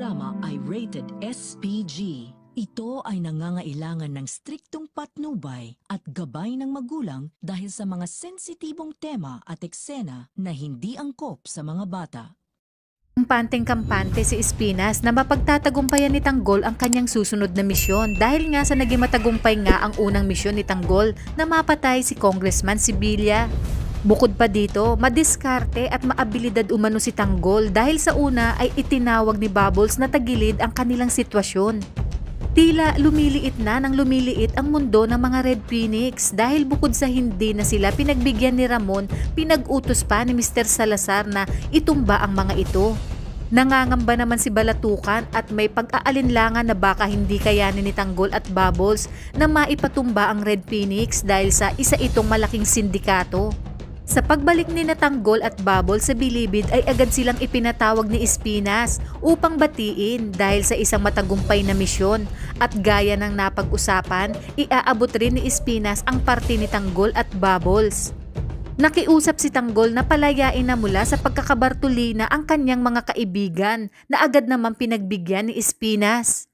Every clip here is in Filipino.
programa ay rated SPG. Ito ay nangangailangan ng striktong patnubay at gabay ng magulang dahil sa mga sensitibong tema at eksena na hindi angkop sa mga bata. Kampanteng-kampante si Espinas na mapagtatagumpayan ni Tanggol ang kanyang susunod na misyon dahil nga sa naging matagumpay nga ang unang misyon ni Tanggol na mapatay si Congressman Sibilya. Bukod pa dito, madiskarte at maabilidad umano si Tanggol dahil sa una ay itinawag ni Bubbles na tagilid ang kanilang sitwasyon. Tila lumiliit na ng lumiliit ang mundo ng mga Red Phoenix dahil bukod sa hindi na sila pinagbigyan ni Ramon, pinag-utos pa ni Mr. Salazar na itumba ang mga ito. Nangangamba naman si Balatukan at may pag-aalinlangan na baka hindi kayanin ni Tanggol at Bubbles na maipatumba ang Red Phoenix dahil sa isa itong malaking sindikato. Sa pagbalik ni Tanggol at Bubbles sa Bilibid ay agad silang ipinatawag ni Espinas upang batiin dahil sa isang matagumpay na misyon at gaya ng napag-usapan, iaabot rin ni Espinas ang parte ni Tanggol at Bubbles. Nakiusap si Tanggol na palayain na mula sa pagkakabartolina ang kanyang mga kaibigan na agad naman pinagbigyan ni Espinas.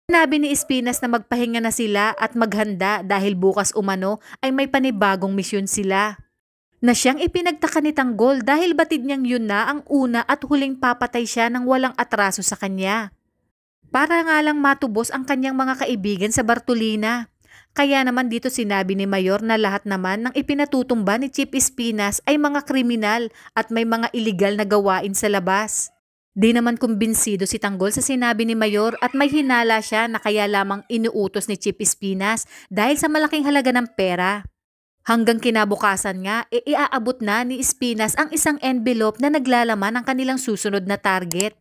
Sinabi ni Espinas na magpahinga na sila at maghanda dahil bukas umano ay may panibagong misyon sila. Na siyang ipinagtaka ni Tanggol dahil batid niyang yun na ang una at huling papatay siya ng walang atraso sa kanya. Para nga lang matubos ang kanyang mga kaibigan sa Bartolina. Kaya naman dito sinabi ni Mayor na lahat naman ng ipinatutumba ni Chief Espinas ay mga kriminal at may mga iligal na gawain sa labas. Di naman kumbinsido si Tanggol sa sinabi ni Mayor at may hinala siya na kaya lamang inuutos ni Chief Espinas dahil sa malaking halaga ng pera. Hanggang kinabukasan nga, iaabot na ni Espinas ang isang envelope na naglalaman ng kanilang susunod na target.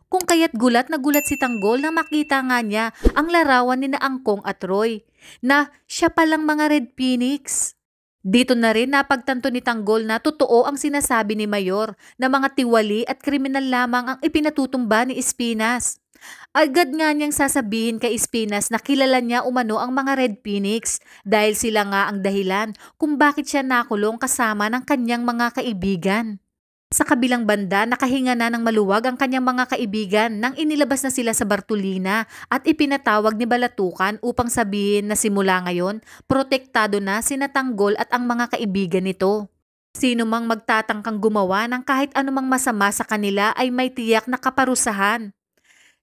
Kung kaya't gulat na gulat si Tanggol na makita nga niya ang larawan ni Angkong at Roy, na siya palang mga Red Phoenix. Dito na rin napagtanto ni Tanggol na totoo ang sinasabi ni Mayor na mga tiwali at kriminal lamang ang ipinatutumba ni Espinas. Agad nga niyang sasabihin kay Espinas na kilala niya umano ang mga Red Phoenix dahil sila nga ang dahilan kung bakit siya nakulong kasama ng kanyang mga kaibigan. Sa kabilang banda, nakahinga na ng maluwag ang kanyang mga kaibigan nang inilabas na sila sa Bartolina at ipinatawag ni Balatukan upang sabihin na simula ngayon, protektado na sina Tanggol at ang mga kaibigan nito. Sino mang magtatangkang gumawa ng kahit anumang masama sa kanila ay may tiyak na kaparusahan.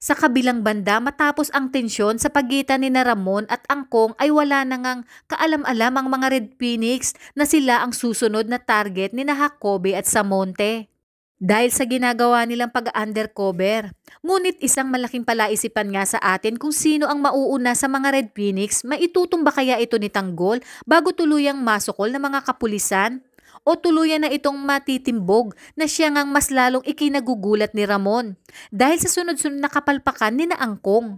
Sa kabilang banda, matapos ang tensyon sa pagitan ni Ramon at Angkong ay wala na ngang kaalam-alam ang mga Red Phoenix na sila ang susunod na target ni Jacobe at Samonte. Dahil sa ginagawa nilang pag-undercover. Ngunit isang malaking palaisipan nga sa atin kung sino ang mauuna sa mga Red Phoenix, maitutumba kaya ito ni Tanggol bago tuluyang masukol ng mga kapulisan? O tuluyan na itong matitimbog na siya ngang mas lalong ikinagugulat ni Ramon dahil sa sunod-sunod na kapalpakan ni Angkong.